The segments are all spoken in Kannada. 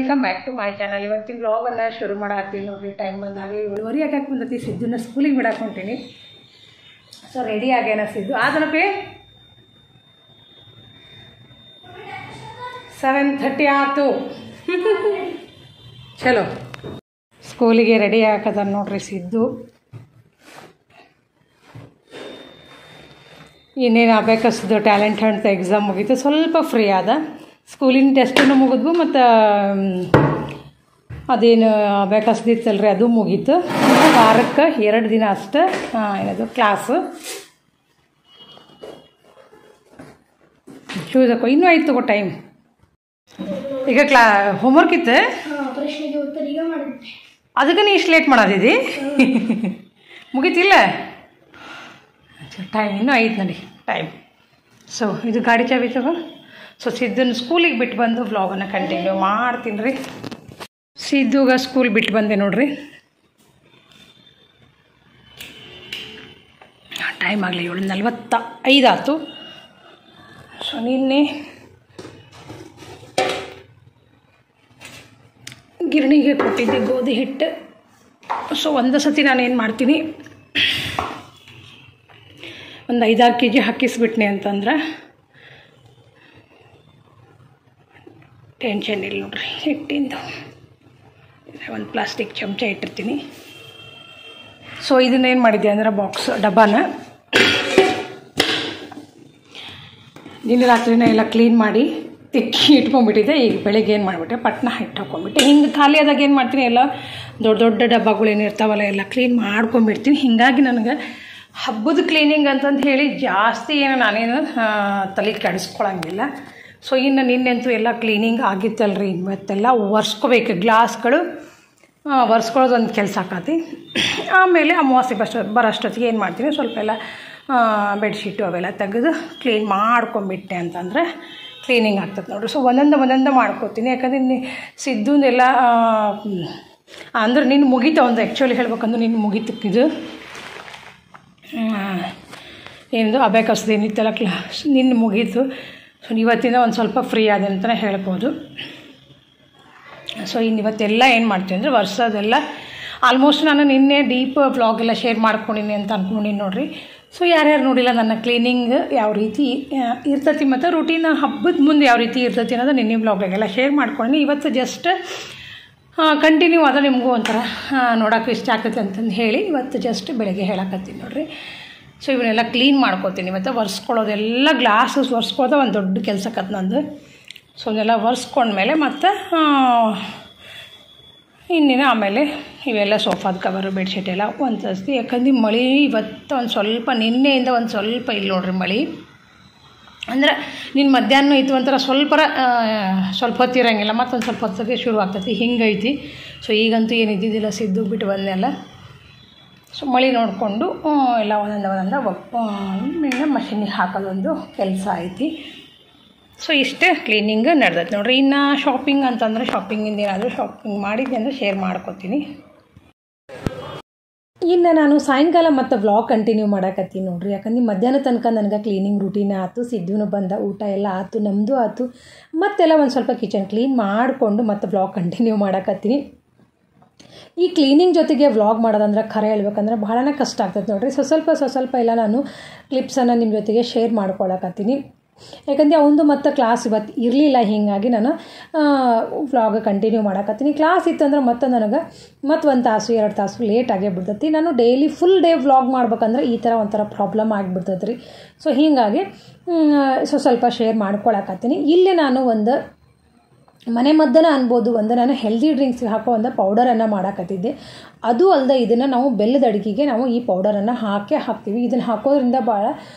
Welcome back to my channel. ಇವತ್ತಿನ ವ್ಲಾಗನ್ನು ಶುರು ಮಾಡಾಕ್ತೀನಿ ನೋಡಿರಿ. ಟೈಮ್ ಬಂದಾಗ 7:30 ಯಾಕೆ ಬಂದತಿ. ಸಿದ್ದುನ ಸ್ಕೂಲಿಗೆ ಬಿಡಕ್ಕೆ ಹೊಂಟೀನಿ. ಸೊ ರೆಡಿ ಆಗ್ಯಾನ ಸಿದ್ದು. ಆದನಪಿ 7:30 ಆಯ್ತು. ಚಲೋ ಸ್ಕೂಲಿಗೆ ರೆಡಿ ಹಾಕದ ನೋಡ್ರಿ ಸಿದ್ದು. ಇನ್ನೇನು ಅಬೇಕಸ್ದು ಟ್ಯಾಲೆಂಟ್ ಹಂಟ್ ಎಕ್ಸಾಮ್ ಮುಗೀತು. ಸ್ವಲ್ಪ ಫ್ರೀ ಆದ. ಸ್ಕೂಲಿನ ಟೆಸ್ಟನ್ನು ಮುಗಿದ್ವು ಮತ್ತು ಅದೇನು ಬೇಕಸ್ದಿತ್ತಲ್ರಿ ಅದು ಮುಗೀತು. ವಾರಕ್ಕೆ 2 ದಿನ ಅಷ್ಟೆ ಏನದು ಕ್ಲಾಸು. ಶೂಸ್ ಹಾಕೋ ಇನ್ನೂ ಆಯ್ತು ತಗೋ ಟೈಮ್. ಈಗ ಹೋಮ್ವರ್ಕ್ ಇತ್ತು, ಅದಕ್ಕೆ ನೀ ಇಷ್ಟು ಲೇಟ್ ಮಾಡೋದಿದ್ದಿ. ಮುಗೀತಿಲ್ಲ, ಟೈಮ್ ಇನ್ನೂ ಐತೆ ನೋಡಿ ಟೈಮ್. ಸೊ ಇದು ಗಾಡಿ ಚಾವಿ ತಗೋ. ಸೊ ಸಿದ್ದನ ಸ್ಕೂಲಿಗೆ ಬಿಟ್ಟು ಬಂದು ವ್ಲಾಗನ್ನು ಕಂಟಿನ್ಯೂ ಮಾಡ್ತೀನಿ ರೀ. ಸಿದ್ದುಗ ಸ್ಕೂಲ್ ಬಿಟ್ಟು ಬಂದೆ ನೋಡ್ರಿ. ಟೈಮ್ ಆಗಲಿ 7:45 ಆಯ್ತು. ಸೊ ನಿನ್ನೆ ಗಿರಣಿಗೆ ಕೊಟ್ಟಿದ್ದೆ ಗೋಧಿ ಹಿಟ್ಟು. ಸೊ ಒಂದು ಸತಿ ನಾನು ಏನು ಮಾಡ್ತೀನಿ, ಒಂದು 5-6 kg ಹಾಕಿಸ್ಬಿಟ್ನೆ ಅಂತಂದ್ರೆ ಟೆನ್ಷನ್ ಇಲ್ಲ ನೋಡ್ರಿ. ಹಿಟ್ಟಿಂದು ಒಂದು ಪ್ಲಾಸ್ಟಿಕ್ ಚಮಚ ಇಟ್ಟಿರ್ತೀನಿ. ಸೊ ಇದನ್ನೇನು ಮಾಡಿದ್ದೆ ಅಂದ್ರೆ ಬಾಕ್ಸ್ ಡಬ್ಬಾನ ನಿನ್ನೆ ರಾತ್ರಿನೇ ಎಲ್ಲ ಕ್ಲೀನ್ ಮಾಡಿ ತಿಕ್ಕಿ ಇಟ್ಕೊಂಡ್ಬಿಟ್ಟಿದ್ದೆ. ಈಗ ಬೆಳಗ್ಗೆ ಏನು ಮಾಡಿಬಿಟ್ಟೆ, ಪಟ್ನ ಹಿಟ್ಟು ಹಾಕ್ಕೊಂಡ್ಬಿಟ್ಟೆ. ಹಿಂಗೆ ಖಾಲಿ ಆದಾಗ ಏನು ಮಾಡ್ತೀನಿ, ಎಲ್ಲ ದೊಡ್ಡ ದೊಡ್ಡ ಡಬ್ಬಗಳು ಏನಿರ್ತಾವಲ್ಲ ಎಲ್ಲ ಕ್ಲೀನ್ ಮಾಡ್ಕೊಂಬಿಡ್ತೀನಿ. ಹೀಗಾಗಿ ನನಗೆ ಹಬ್ಬದ ಕ್ಲೀನಿಂಗ್ ಅಂತಂದು ಹೇಳಿ ಜಾಸ್ತಿ ಏನು ನಾನೇನು ತಲೆ ಕೆಡಿಸ್ಕೊಳಂಗಿಲ್ಲ. ಸೊ ಇನ್ನು ನಿನ್ನೆಂತೂ ಎಲ್ಲ ಕ್ಲೀನಿಂಗ್ ಆಗಿತ್ತಲ್ರಿ. ಇವತ್ತೆಲ್ಲ ಒರೆಸ್ಕೋಬೇಕು. ಗ್ಲಾಸ್ಗಳು ಒರೆಸ್ಕೊಳ್ಳೋದು ಒಂದು ಕೆಲಸ ಆಕತಿ. ಆಮೇಲೆ ಅಮಾವಾಸ್ಯೆ ಬರೋಷ್ಟೊತ್ತಿಗೆ ಏನು ಮಾಡ್ತೀನಿ, ಸ್ವಲ್ಪ ಎಲ್ಲ ಬೆಡ್ಶೀಟು ಅವೆಲ್ಲ ತೆಗೆದು ಕ್ಲೀನ್ ಮಾಡ್ಕೊಂಬಿಟ್ಟೆ ಅಂತಂದರೆ ಕ್ಲೀನಿಂಗ್ ಆಗ್ತದೆ ನೋಡಿರಿ. ಸೊ ಒಂದೊಂದು ಮಾಡ್ಕೋತೀನಿ. ಯಾಕಂದರೆ ಸಿದ್ದುಂದೆಲ್ಲ ಅಂದ್ರೆ ನಿನ್ನ ಮುಗೀತು ಒಂದು. ಆ್ಯಕ್ಚುಲಿ ಹೇಳ್ಬೇಕಂದ್ರೆ ನಿನ್ನ ಮುಗೀತಕ್ಕಿದು ಏನಿದು ಅಬೇಕಸ್ದು ಏನಿತ್ತಲ್ಲ ಕ್ಲಾಸ್ ನಿನ್ನ ಮುಗೀತು. ಸೊ ಇವತ್ತಿಂದ ಒಂದು ಸ್ವಲ್ಪ ಫ್ರೀ ಆದೆ ಅಂತಲೇ ಹೇಳ್ಬೋದು. ಸೊ ಇನ್ನು ಇವತ್ತೆಲ್ಲ ಏನು ಮಾಡ್ತೀನಿ ಅಂದರೆ ವರ್ಷದೆಲ್ಲ ಆಲ್ಮೋಸ್ಟ್ ನಾನು ನಿನ್ನೆ ಡೀಪ್ ವ್ಲಾಗ್ ಎಲ್ಲ ಶೇರ್ ಮಾಡ್ಕೊಂಡಿನಿ ಅಂತ ಅಂದ್ಕೊಂಡಿನಿ ನೋಡಿರಿ. ಸೊ ಯಾರ್ಯಾರು ನೋಡಿಲ್ಲ ನನ್ನ ಕ್ಲೀನಿಂಗ್ ಯಾವ ರೀತಿ ಇರ್ತೈತಿ ಮತ್ತು ರೂಟೀನ್ ಹಬ್ಬದ ಮುಂದೆ ಯಾವ ರೀತಿ ಇರ್ತೈತಿ ಅನ್ನೋದು ನಿನ್ನೆ ವ್ಲಾಗ್ದಾಗೆಲ್ಲ ಶೇರ್ ಮಾಡ್ಕೊಂಡು ಇವತ್ತು ಜಸ್ಟ್ ಕಂಟಿನ್ಯೂ ಆದ ನಿಮಗೂ ಒಂಥರ ನೋಡೋಕೆ ಇಷ್ಟ ಆಗ್ತೈತೆ ಅಂತಂದು ಹೇಳಿ ಇವತ್ತು ಜಸ್ಟ್ ಬೆಳಗ್ಗೆ ಹೇಳಕತ್ತೀನಿ ನೋಡಿರಿ. ಸೊ ಇವನ್ನೆಲ್ಲ ಕ್ಲೀನ್ ಮಾಡ್ಕೋತೀನಿ. ಮತ್ತು ಒರೆಸ್ಕೊಳ್ಳೋದೆಲ್ಲ ಗ್ಲಾಸಸ್ ಒರೆಸ್ಕೊಳ್ಳೋದು ಒಂದು ದೊಡ್ಡ ಕೆಲಸ ಕತ್ ನಂದು. ಸೊ ಅದೆಲ್ಲ ಒರೆಸ್ಕೊಂಡ್ಮೇಲೆ ಮತ್ತು ಇನ್ನೇನು ಆಮೇಲೆ ಇವೆಲ್ಲ ಸೋಫಾದ ಕವರು ಬೆಡ್ಶೀಟ್ ಎಲ್ಲ ಒಂದು ಜಾಸ್ತಿ. ಯಾಕಂದ್ರೆ ಮಳೆ ಇವತ್ತು ಒಂದು ಸ್ವಲ್ಪ ನಿನ್ನೆಯಿಂದ ಒಂದು ಸ್ವಲ್ಪ ಇಲ್ಲ ನೋಡ್ರಿ ಮಳೆ. ಅಂದ್ರೆ ನಿನ್ನ ಮಧ್ಯಾಹ್ನ ಇತ್ತು ಒಂಥರ ಸ್ವಲ್ಪ ಹೊತ್ತಿರಂಗಿಲ್ಲ, ಮತ್ತೊಂದು ಸ್ವಲ್ಪ ಹೊತ್ತಿಗೆ ಶುರು ಆಗ್ತೈತಿ, ಹಿಂಗೈತಿ. ಸೊ ಈಗಂತೂ ಏನು ಇದ್ದಿದ್ದಿಲ್ಲ, ಸಿದ್ದು ಬಿಟ್ಟು ಬಂದೆಲ್ಲ. ಸೊ ಮಳೆ ನೋಡಿಕೊಂಡು ಎಲ್ಲ ಒಂದೊಂದು ಮಷೀನಿಗೆ ಹಾಕೋದೊಂದು ಕೆಲಸ ಐತಿ. ಸೊ ಇಷ್ಟೇ ಕ್ಲೀನಿಂಗ್ ನಡೆದೈತೆ ನೋಡಿರಿ. ಇನ್ನು ಶಾಪಿಂಗ್ ಅಂತಂದರೆ ಶಾಪಿಂಗಿಂದ ಏನಾದರೂ ಶಾಪಿಂಗ್ ಮಾಡಿದ್ದೆ ಅಂದರೆ ಶೇರ್ ಮಾಡ್ಕೋತೀನಿ. ಇನ್ನು ನಾನು ಸಾಯಂಕಾಲ ಮತ್ತು ವ್ಲಾಗ್ ಕಂಟಿನ್ಯೂ ಮಾಡಕತ್ತೀನಿ ನೋಡಿರಿ. ಯಾಕಂದ್ರೆ ಮಧ್ಯಾಹ್ನ ತನಕ ನನಗೆ ಕ್ಲೀನಿಂಗ್ ರೂಟೀನ್ ಆಯ್ತು. ಸಿದ್ದುನು ಬಂದ, ಊಟ ಎಲ್ಲ ಆಯ್ತು, ನಮ್ಮದು ಆಯ್ತು. ಮತ್ತೆಲ್ಲ ಒಂದು ಸ್ವಲ್ಪ ಕಿಚನ್ ಕ್ಲೀನ್ ಮಾಡಿಕೊಂಡು ಮತ್ತು ವ್ಲಾಗ್ ಕಂಟಿನ್ಯೂ ಮಾಡಕತ್ತೀನಿ. ಈ ಕ್ಲೀನಿಂಗ್ ಜೊತೆಗೆ ವ್ಲಾಗ್ ಮಾಡೋದಂದ್ರೆ ಖರೆ ಹೇಳ್ಬೇಕಂದ್ರೆ ಭಾಳನೇ ಕಷ್ಟ ಆಗ್ತದೆ ನೋಡಿರಿ. ಸ್ವಲ್ಪ ಎಲ್ಲ ನಾನು ಕ್ಲಿಪ್ಸನ್ನು ನಿಮ್ಮ ಜೊತೆಗೆ ಶೇರ್ ಮಾಡ್ಕೊಳಕತ್ತೀನಿ. ಯಾಕಂದರೆ ಅವಂದು ಮತ್ತು ಕ್ಲಾಸ್ ಇವತ್ತು ಇರಲಿಲ್ಲ, ಹೀಗಾಗಿ ನಾನು ವ್ಲಾಗ್ ಕಂಟಿನ್ಯೂ ಮಾಡಕತ್ತೀನಿ. ಕ್ಲಾಸ್ ಇತ್ತಂದ್ರೆ ಮತ್ತು ನನಗೆ ಮತ್ತು 1 ತಾಸು 2 ತಾಸು ಲೇಟಾಗೇ ಬಿಡ್ತೈತಿ. ನಾನು ಡೈಲಿ ಫುಲ್ ಡೇ ವ್ಲಾಗ್ ಮಾಡ್ಬೇಕಂದ್ರೆ ಈ ಥರ ಒಂಥರ ಪ್ರಾಬ್ಲಮ್ ಆಗಿಬಿಡ್ತೈತೆ ರೀ. ಸೊ ಹೀಗಾಗಿ ಸ್ವಲ್ಪ ಶೇರ್ ಮಾಡ್ಕೊಳಕತ್ತೀನಿ. ಇಲ್ಲಿ ನಾನು ಒಂದು ಮನೆ ಮದ್ದನ ಅನ್ಬೋದು, ಒಂದು ನಾನು ಹೆಲ್ದಿ ಡ್ರಿಂಕ್ಸ್ಗೆ ಹಾಕೋ ಒಂದು ಪೌಡರನ್ನು ಮಾಡಾಕತ್ತಿದ್ದೆ. ಅದು ಅಲ್ಲದೆ ಇದನ್ನು ನಾವು ಬೆಲ್ಲದ ಅಡುಗೆಗೆ ನಾವು ಈ ಪೌಡರನ್ನು ಹಾಕ್ತೀವಿ. ಇದನ್ನು ಹಾಕೋದ್ರಿಂದ ಭಾಳ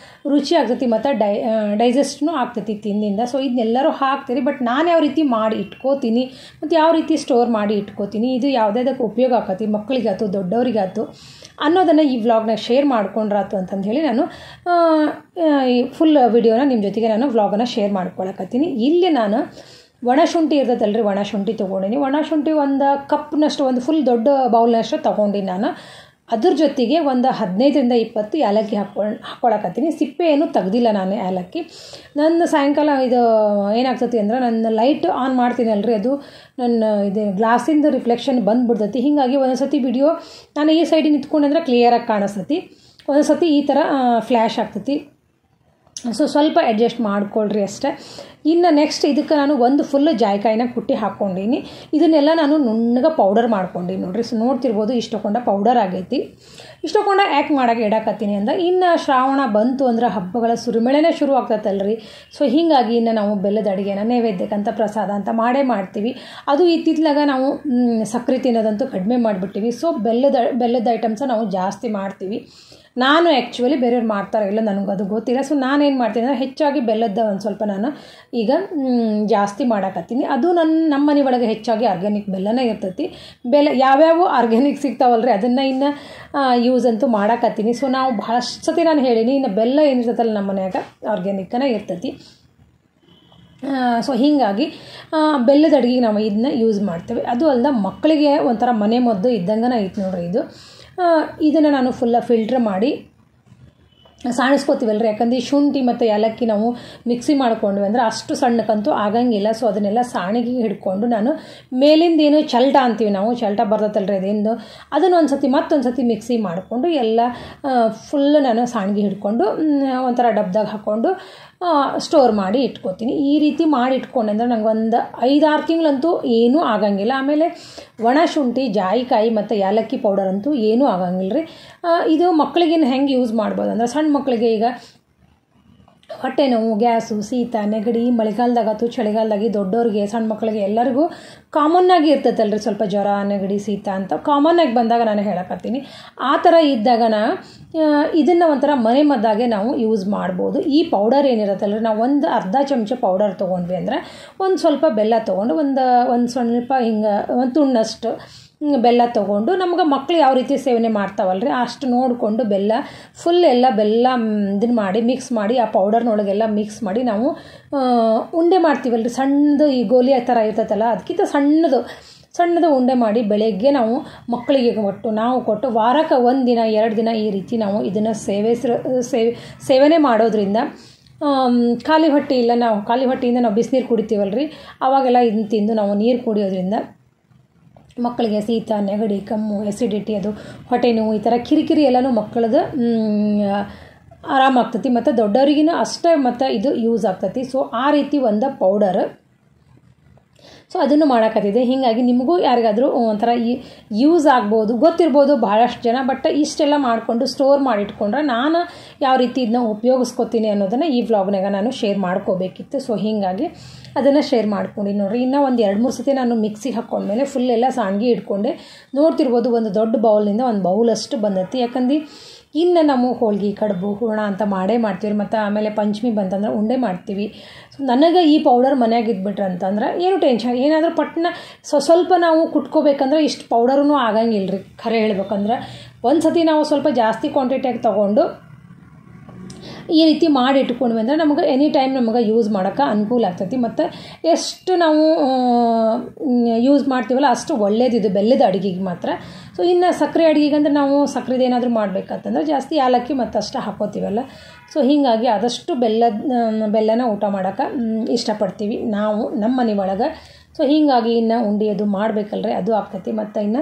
ರುಚಿ ಆಗ್ತೈತಿ ಮತ್ತು ಡೈಜೆಸ್ಟ್ನೂ ಆಗ್ತೈತಿ ತಿಂದಿಂದ. ಸೊ ಇದನ್ನೆಲ್ಲರೂ ಹಾಕ್ತೀರಿ. ಬಟ್ ನಾನು ಯಾವ ರೀತಿ ಮಾಡಿ ಇಟ್ಕೋತೀನಿ ಮತ್ತು ಯಾವ ರೀತಿ ಸ್ಟೋರ್ ಮಾಡಿ ಇಟ್ಕೋತೀನಿ, ಇದು ಯಾವುದ್ಯಾವುದಕ್ಕೆ ಉಪಯೋಗ ಆಕತಿ, ಮಕ್ಕಳಿಗಾಯ್ತು ದೊಡ್ಡವರಿಗಾಯ್ತು ಅನ್ನೋದನ್ನು ಈ ವ್ಲಾಗ್ನಾಗ ಶೇರ್ ಮಾಡ್ಕೊಂಡ್ರಾತು ಅಂತಂದು ಹೇಳಿ ನಾನು ಈ ಫುಲ್ ವಿಡಿಯೋನ ನಿಮ್ಮ ಜೊತೆಗೆ ನಾನು ವ್ಲಾಗನ್ನು ಶೇರ್ ಮಾಡ್ಕೊಳಕತ್ತೀನಿ. ಇಲ್ಲಿ ನಾನು ಒಣಶುಂಠಿ ಇರ್ತೈತಲ್ರಿ, ಒಣಶುಂಠಿ ತೊಗೊಂಡಿನಿ. ಒಣಶುಂಠಿ ಒಂದು ಕಪ್ನಷ್ಟು, ಒಂದು ಫುಲ್ ದೊಡ್ಡ ಬೌಲ್ನಷ್ಟು ತೊಗೊಂಡಿನಿ ನಾನು. ಅದ್ರ ಜೊತೆಗೆ ಒಂದು 15ರಿಂದ 20 ಏಲಕ್ಕಿ ಹಾಕ್ಕೊಳಕತ್ತೀನಿ. ಸಿಪ್ಪೆ ಏನು ತೆಗ್ದಿಲ್ಲ ನಾನು ಏಲಕ್ಕಿ. ನನ್ನ ಸಾಯಂಕಾಲ ಇದು ಏನಾಗ್ತೈತಿ ಅಂದ್ರೆ ನನ್ನ ಲೈಟ್ ಆನ್ ಮಾಡ್ತೀನಲ್ರಿ, ಅದು ನನ್ನ ಇದು ಗ್ಲಾಸಿಂದ ರಿಫ್ಲೆಕ್ಷನ್ ಬಂದುಬಿಡ್ತೈತಿ. ಹೀಗಾಗಿ ಒಂದೊಂದು ಸತಿ ವಿಡಿಯೋ ನಾನು ಈ ಸೈಡಿಗೆ ನಿಂತ್ಕೊಂಡ್ರೆ ಕ್ಲಿಯರಾಗಿ ಕಾಣಿಸ್ತೈತಿ, ಒಂದೊಂದು ಸತಿ ಈ ಥರ ಫ್ಲ್ಯಾಶ್ ಆಗ್ತೈತಿ. ಸೊ ಸ್ವಲ್ಪ ಅಡ್ಜಸ್ಟ್ ಮಾಡ್ಕೊಳ್ರಿ ಅಷ್ಟೇ. ಇನ್ನು ನೆಕ್ಸ್ಟ್ ಇದಕ್ಕೆ ನಾನು ಒಂದು ಫುಲ್ ಜಾಯಿಕಾಯಿನ ಕುಟ್ಟಿ ಹಾಕ್ಕೊಂಡೀನಿ. ಇದನ್ನೆಲ್ಲ ನಾನು ನುಣ್ಣಗೆ ಪೌಡರ್ ಮಾಡ್ಕೊಂಡೀನಿ ನೋಡಿರಿ. ಸೊ ನೋಡ್ತಿರ್ಬೋದು ಇಷ್ಟೊಂಡ ಪೌಡರ್ ಆಗೈತಿ. ಇಷ್ಟೊಂಡ ಯಾಕೆ ಮಾಡೋಕ್ಕೆ ಇಡಕತ್ತೀನಿ ಅಂದ್ರೆ ಇನ್ನು ಶ್ರಾವಣ ಬಂತು ಅಂದ್ರೆ ಹಬ್ಬಗಳ ಸುರಿಮಳೆನೇ ಶುರು ಆಗ್ತೈತಲ್ರಿ. ಸೊ ಹೀಗಾಗಿ ಇನ್ನು ನಾವು ಬೆಲ್ಲದ ಅಡುಗೆನ ನೈವೇದ್ಯಕ್ಕಂತ ಪ್ರಸಾದ ಅಂತ ಮಾಡ್ತೀವಿ. ಅದು ಇತ್ತಿತ್ತಲಾಗ ನಾವು ಸಕ್ಕರೆ ತಿನ್ನೋದಂತೂ ಕಡಿಮೆ ಮಾಡಿಬಿಟ್ಟಿವಿ. ಸೊ ಬೆಲ್ಲದ ಐಟಮ್ಸ ನಾವು ಜಾಸ್ತಿ ಮಾಡ್ತೀವಿ. ನಾನು ಆ್ಯಕ್ಚುಲಿ ಬೇರೆಯವ್ರು ಮಾಡ್ತಾರೋ ಇಲ್ಲ ನನಗೆ ಅದು ಗೊತ್ತಿಲ್ಲ. ಸೊ ನಾನೇನು ಮಾಡ್ತೀನಿ ಅಂದರೆ ಹೆಚ್ಚಾಗಿ ಬೆಲ್ಲದ ಒಂದು ಸ್ವಲ್ಪ ನಾನು ಈಗ ಜಾಸ್ತಿ ಮಾಡಕತ್ತೀನಿ. ಅದು ನಮ್ಮ ಮನೆ ಒಳಗೆ ಹೆಚ್ಚಾಗಿ ಆರ್ಗ್ಯಾನಿಕ್ ಬೆಲ್ಲನೇ ಇರ್ತೈತಿ. ಯಾವ್ಯಾವ ಆರ್ಗ್ಯಾನಿಕ್ ಸಿಗ್ತಾವಲ್ರಿ ಅದನ್ನು ಇನ್ನು ಯೂಸ್ ಅಂತೂ ಮಾಡಕತ್ತೀನಿ. ಸೊ ನಾವು ಭಾಳಷ್ಟು ಸತಿ ನಾನು ಹೇಳೀನಿ, ಇನ್ನು ಬೆಲ್ಲ ಏನಿರ್ತೈತಲ್ಲ ನಮ್ಮ ಮನ್ಯಾಗ ಆರ್ಗ್ಯಾನಿಕ್ಕನೇ ಇರ್ತೈತಿ. ಸೊ ಹೀಗಾಗಿ ಬೆಲ್ಲದ ಅಡುಗೆಗೆ ನಾವು ಇದನ್ನ ಯೂಸ್ ಮಾಡ್ತೇವೆ. ಅದು ಅಲ್ಲದೆ ಮಕ್ಕಳಿಗೆ ಒಂಥರ ಮನೆ ಮದ್ದು ಇದ್ದಂಗೆ ಐತೆ ನೋಡ್ರಿ ಇದು. ಇದನ್ನು ನಾನು ಫಿಲ್ಟ್ರ್ ಮಾಡಿ ಸಾಣಿಸ್ಕೋತೀವಲ್ರಿ. ಯಾಕಂದ್ರೆ ಈ ಶುಂಠಿ ಮತ್ತು ಏಲಕ್ಕಿ ನಾವು ಮಿಕ್ಸಿ ಮಾಡ್ಕೊಂಡ್ವಿ ಅಂದರೆ ಅಷ್ಟು ಸಣ್ಣಕ್ಕಂತೂ ಆಗಂಗಿಲ್ಲ. ಸೊ ಅದನ್ನೆಲ್ಲ ಸಾಣಿಗೆ ಹಿಡ್ಕೊಂಡು ನಾನು ಮೇಲಿಂದ ಏನು ಚಲ್ಟ ಅಂತೀವಿ ನಾವು, ಚಲ್ಟ ಬರ್ತೈತಲ್ರಿ ಅದೇನು, ಅದನ್ನು ಮತ್ತೊಂದು ಸತಿ ಮಿಕ್ಸಿ ಮಾಡಿಕೊಂಡು ಎಲ್ಲ ಫುಲ್ ನಾನು ಸಾಣಿಗೆ ಹಿಡ್ಕೊಂಡು ಒಂಥರ ಡಬ್ದಾಗ ಹಾಕ್ಕೊಂಡು ಸ್ಟೋರ್ ಮಾಡಿ ಇಟ್ಕೋತೀನಿ. ಈ ರೀತಿ ಮಾಡಿ ಇಟ್ಕೊಂಡೆ ಅಂದರೆ ನಂಗೆ ಒಂದು 5-6 ತಿಂಗಳಂತೂ ಏನೂ ಆಗಂಗಿಲ್ಲ. ಆಮೇಲೆ ಒಣ ಶುಂಠಿ, ಜಾಯಿಕಾಯಿ ಮತ್ತು ಏಲಕ್ಕಿ ಪೌಡರ್ ಅಂತೂ ಏನೂ ಆಗಂಗಿಲ್ಲ ರೀ. ಇದು ಮಕ್ಕಳಿಗೇನು ಹೆಂಗೆ ಯೂಸ್ ಮಾಡ್ಬೋದು ಅಂದರೆ ಸಣ್ಣ ಮಕ್ಕಳಿಗೆ ಈಗ ಹೊಟ್ಟೆ ನೋವು, ಗ್ಯಾಸು, ಶೀತ, ನೆಗಡಿ ಮಳೆಗಾಲದಾಗತ್ತು ಚಳಿಗಾಲದಾಗಿ ದೊಡ್ಡವ್ರಿಗೆ ಸಣ್ಣ ಮಕ್ಕಳಿಗೆ ಎಲ್ಲರಿಗೂ ಕಾಮನ್ನಾಗಿ ಇರ್ತೈತಲ್ರಿ ಸ್ವಲ್ಪ ಜ್ವರ, ನೆಗಡಿ, ಶೀತ ಅಂತ ಕಾಮನ್ನಾಗಿ ಬಂದಾಗ ನಾನು ಹೇಳಕತ್ತೀನಿ. ಆ ಥರ ಇದ್ದಾಗ ಇದನ್ನು ಒಂಥರ ಮನೆ ಮದ್ದಾಗೆ ನಾವು ಯೂಸ್ ಮಾಡ್ಬೋದು. ಈ ಪೌಡರ್ ಏನಿರುತ್ತಲ್ರಿ, ನಾವು ಒಂದು ಅರ್ಧ ಚಮಚ ಪೌಡರ್ ತೊಗೊಂಡ್ವಿ ಅಂದರೆ ಒಂದು ಸ್ವಲ್ಪ ಬೆಲ್ಲ ತೊಗೊಂಡು ಒಂದು ಸ್ವಲ್ಪ ಹಿಂಗೆ ಒಂದು ತುಂಡಷ್ಟು ಬೆಲ್ಲ ತೊಗೊಂಡು ನಮ್ಗೆ ಮಕ್ಕಳು ಯಾವ ರೀತಿ ಸೇವನೆ ಮಾಡ್ತಾವಲ್ರಿ ಅಷ್ಟು ನೋಡಿಕೊಂಡು ಎಲ್ಲ ಬೆಲ್ಲ ಇದನ್ನು ಮಾಡಿ ಮಿಕ್ಸ್ ಮಾಡಿ ಆ ಪೌಡರ್ನೊಳಗೆಲ್ಲ ಮಿಕ್ಸ್ ಮಾಡಿ ನಾವು ಉಂಡೆ ಮಾಡ್ತೀವಲ್ರಿ. ಸಣ್ಣದು ಈ ಗೋಲಿ ಆ ಥರ ಇರ್ತೈತಲ್ಲ ಅದಕ್ಕಿಂತ ಸಣ್ಣದು ಉಂಡೆ ಮಾಡಿ ಬೆಳಗ್ಗೆ ನಾವು ಮಕ್ಕಳಿಗೆ ಕೊಟ್ಟು ವಾರಕ್ಕೆ 1 ದಿನ 2 ದಿನ ಈ ರೀತಿ ನಾವು ಇದನ್ನು ಸೇವನೆ ಮಾಡೋದ್ರಿಂದ ಖಾಲಿ ಹೊಟ್ಟೆಯಿಂದ ನಾವು ಬಿಸಿನೀರು ಕುಡಿತೀವಲ್ರಿ, ಆವಾಗೆಲ್ಲ ಇದನ್ನು ತಿಂದು ನಾವು ನೀರು ಕುಡಿಯೋದ್ರಿಂದ ಮಕ್ಕಳಿಗೆ ಶೀತ, ನೆಗಡಿ, ಕೆಮ್ಮು, ಎಸಿಡಿಟಿ, ಅದು ಹೊಟ್ಟೆ ನೋವು ಈ ಥರ ಕಿರಿಕಿರಿ ಎಲ್ಲನೂ ಮಕ್ಕಳದು ಆರಾಮಾಗ್ತೈತಿ. ಮತ್ತು ದೊಡ್ಡವರಿಗಿನ ಅಷ್ಟೇ ಮತ್ತು ಇದು ಯೂಸ್ ಆಗ್ತೈತಿ. ಸೊ ಆ ರೀತಿ ಒಂದು ಪೌಡರ್ ಸೊ ಅದನ್ನು ಮಾಡೋಕತ್ತಿದೆ. ಹೀಗಾಗಿ ನಿಮಗೂ ಯಾರಿಗಾದರೂ ಒಂಥರ ಯೂಸ್ ಆಗ್ಬೋದು, ಗೊತ್ತಿರ್ಬೋದು ಭಾಳಷ್ಟು ಜನ. ಬಟ್ ಇಷ್ಟೆಲ್ಲ ಮಾಡಿಕೊಂಡು ಸ್ಟೋರ್ ಮಾಡಿಟ್ಕೊಂಡ್ರೆ ನಾನು ಯಾವ ರೀತಿ ಇದನ್ನ ಉಪಯೋಗಿಸ್ಕೊತೀನಿ ಅನ್ನೋದನ್ನು ಈ ವ್ಲಾಗ್ನಾಗ ನಾನು ಶೇರ್ ಮಾಡ್ಕೋಬೇಕಿತ್ತು. ಸೊ ಹೀಗಾಗಿ ಅದನ್ನು ಶೇರ್ ಮಾಡ್ಕೊಂಡು ನೋಡಿರಿ. ಇನ್ನೂ ಒಂದು 2-3 ಸತಿ ನಾನು ಮಿಕ್ಸಿಗೆ ಹಾಕ್ಕೊಂಡ್ಮೇಲೆ ಫುಲ್ ಎಲ್ಲ ಸಾಣಿಗೆ ಇಟ್ಕೊಂಡೆ. ನೋಡ್ತಿರ್ಬೋದು ಒಂದು ದೊಡ್ಡ ಬೌಲ್ನಿಂದ ಒಂದು ಬೌಲಷ್ಟು ಬಂದೈತಿ. ಯಾಕಂದ್ರೆ ಇನ್ನು ನಾವು ಹೋಳಿಗೆ, ಕಡುಬು, ಹೂರಣ ಅಂತ ಮಾಡ್ತೀವಿ. ಮತ್ತು ಆಮೇಲೆ ಪಂಚಮಿ ಬಂತಂದ್ರೆ ಉಂಡೆ ಮಾಡ್ತೀವಿ. ಸೊ ನನಗೆ ಈ ಪೌಡರ್ ಮನೆಯಾಗ ಇದ್ಬಿಟ್ರೆ ಅಂತಂದ್ರೆ ಏನು ಟೆನ್ಷನ್, ಏನಾದರೂ ಪಟ್ನ ಸ್ವಲ್ಪ ನಾವು ಕುಟ್ಕೋಬೇಕಂದ್ರೆ ಇಷ್ಟು ಪೌಡರೂ ಆಗಂಗಿಲ್ಲ ರೀ. ಖರೆ ಹೇಳ್ಬೇಕಂದ್ರೆ ಒಂದು ಸತಿ ನಾವು ಸ್ವಲ್ಪ ಜಾಸ್ತಿ ಕ್ವಾಂಟಿಟಿಯಾಗಿ ತೊಗೊಂಡು ಈ ರೀತಿ ಮಾಡಿ ಇಟ್ಕೊಂಡ್ವಿ ಅಂದರೆ ನಮಗೆ ಎನಿ ಟೈಮ್ ನಮಗೆ ಯೂಸ್ ಮಾಡೋಕ್ಕೆ ಅನುಕೂಲ ಆಗ್ತೈತಿ. ಮತ್ತು ಎಷ್ಟು ನಾವು ಯೂಸ್ ಮಾಡ್ತೀವಲ್ಲ ಅಷ್ಟು ಒಳ್ಳೇದಿದು ಬೆಲ್ಲದ ಅಡುಗೆಗೆ ಮಾತ್ರ. ಸೊ ಇನ್ನು ಸಕ್ಕರೆ ಅಡುಗೆಗೆ ಅಂದರೆ ನಾವು ಸಕ್ಕರೆದು ಏನಾದರೂ ಮಾಡಬೇಕಂತಂದ್ರೆ ಜಾಸ್ತಿ ಏಲಕ್ಕಿ ಮತ್ತು ಅಷ್ಟು ಹಾಕೋತೀವಲ್ಲ. ಸೊ ಹೀಗಾಗಿ ಆದಷ್ಟು ಬೆಲ್ಲನ ಊಟ ಮಾಡೋಕ್ಕೆ ಇಷ್ಟಪಡ್ತೀವಿ ನಾವು ನಮ್ಮ ಮನೆ ಒಳಗೆ. ಸೊ ಹೀಗಾಗಿ ಇನ್ನು ಉಂಡೆಯದು ಮಾಡಬೇಕಲ್ರಿ, ಅದು ಆಗ್ತೈತಿ. ಮತ್ತು ಇನ್ನು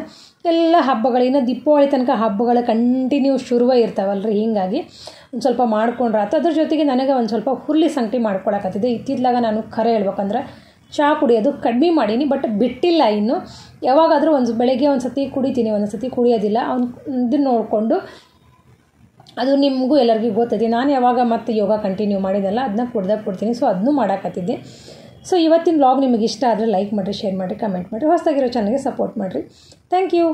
ಎಲ್ಲ ಹಬ್ಬಗಳಿನ್ನ ದೀಪಾವಳಿ ತನಕ ಹಬ್ಬಗಳು ಕಂಟಿನ್ಯೂ ಶುರುವೇ ಇರ್ತಾವಲ್ರಿ. ಹೀಗಾಗಿ ಒಂದು ಸ್ವಲ್ಪ ಮಾಡ್ಕೊಂಡ್ರೆ ಆಯ್ತು. ಅದ್ರ ಜೊತೆಗೆ ನನಗೆ ಒಂದು ಸ್ವಲ್ಪ ಹುರುಳಿ ಸಂಗಟಿ ಮಾಡ್ಕೊಳಕತ್ತಿದೆ. ಇತ್ತಿತ್ತಲಾಗ ನಾನು ಖರೆ ಹೇಳ್ಬೇಕಂದ್ರೆ ಚಹಾ ಕುಡಿಯೋದು ಕಡಿಮೆ ಮಾಡೀನಿ, ಬಟ್ ಬಿಟ್ಟಿಲ್ಲ ಇನ್ನು. ಯಾವಾಗಾದರೂ ಬೆಳಗ್ಗೆ ಒಂದು ಸತಿ ಕುಡಿತೀನಿ, ಒಂದು ಸತಿ ಕುಡಿಯೋದಿಲ್ಲ. ಇದನ್ನು ನೋಡಿಕೊಂಡು ಅದು ನಿಮಗೂ ಎಲ್ಲರಿಗೂ ಗೊತ್ತೈತಿ. ನಾನು ಯಾವಾಗ ಮತ್ತೆ ಯೋಗ ಕಂಟಿನ್ಯೂ ಮಾಡಿದೆಲ್ಲ ಅದನ್ನ ಕೊಡ್ತೀನಿ. ಸೊ ಅದನ್ನೂ ಮಾಡೋಕತ್ತಿದ್ದೆ. ಸೊ ಇವತ್ತಿನ ವ್ಲಾಗ್ ನಿಮಗೆ ಇಷ್ಟ ಆದರೆ ಲೈಕ್ ಮಾಡಿರಿ, ಶೇರ್ ಮಾಡಿರಿ, ಕಮೆಂಟ್ ಮಾಡಿರಿ. ಹೊಸದಾಗಿರೋ ಚಾನಲ್ಗೆ ಸಪೋರ್ಟ್ ಮಾಡಿರಿ. Thank you.